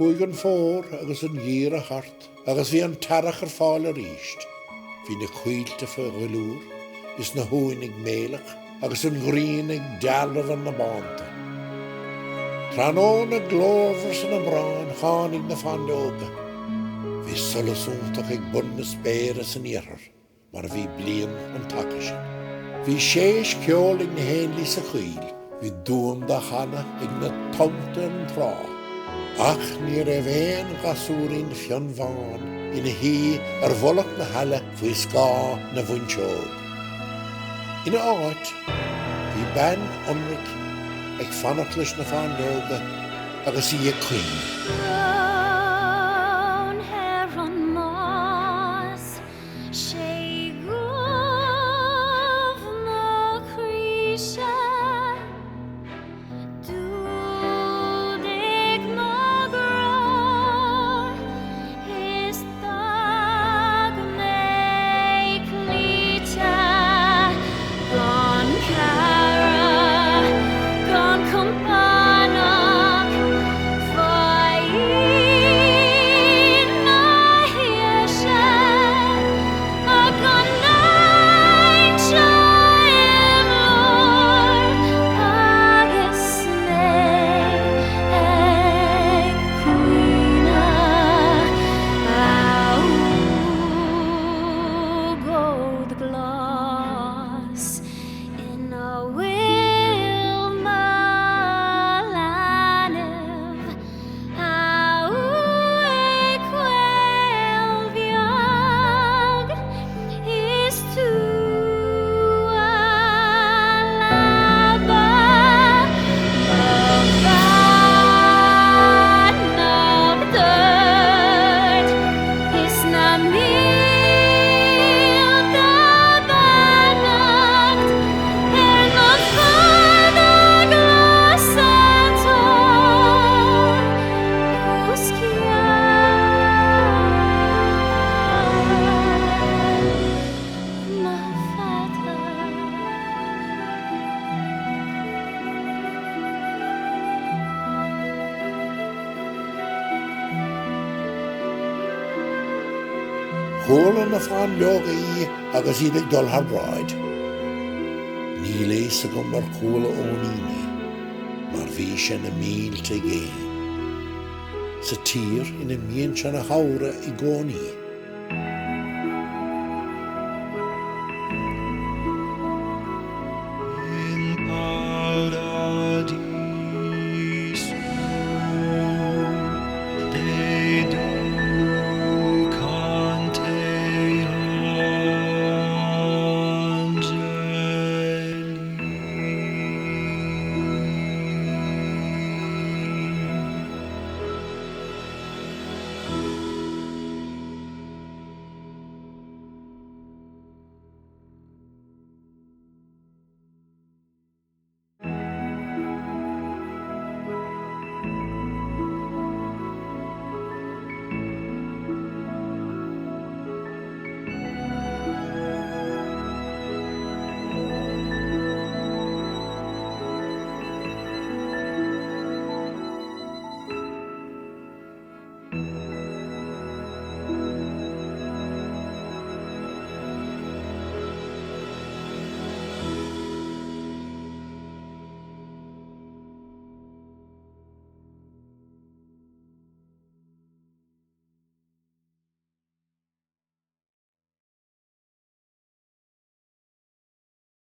Chúig an fór agus an dír a hart, agus bhí an tarach ar fáil a ríist. Bhí na cuilte fa ghuilúr, is na húinig mélach, agus an grínig dealah an na bánta. Tránó na glóver san na Brón, chánig na fandóga. Bhí sulasúntach ag bun na spéire san iarthar, mar bhí blian an take sin. Bhí séis ceol ag na hénlí sa chuil, bhí dúam da chana ag na tomta an trá. Ach ní bhéin gasúrin fion bháin, ina hí ar bholach na heile faoi scá na bhainteog. Ina áit, bhí ben onric ag fannach leis na fandóga agus í a cuin. Chóla na fandóga í agus iad ag dul haar braid. Ní léis a go mar chóla óníní, mar bhí sé na mílte géin. Sa tír ina mion se na hawra i gcónaí.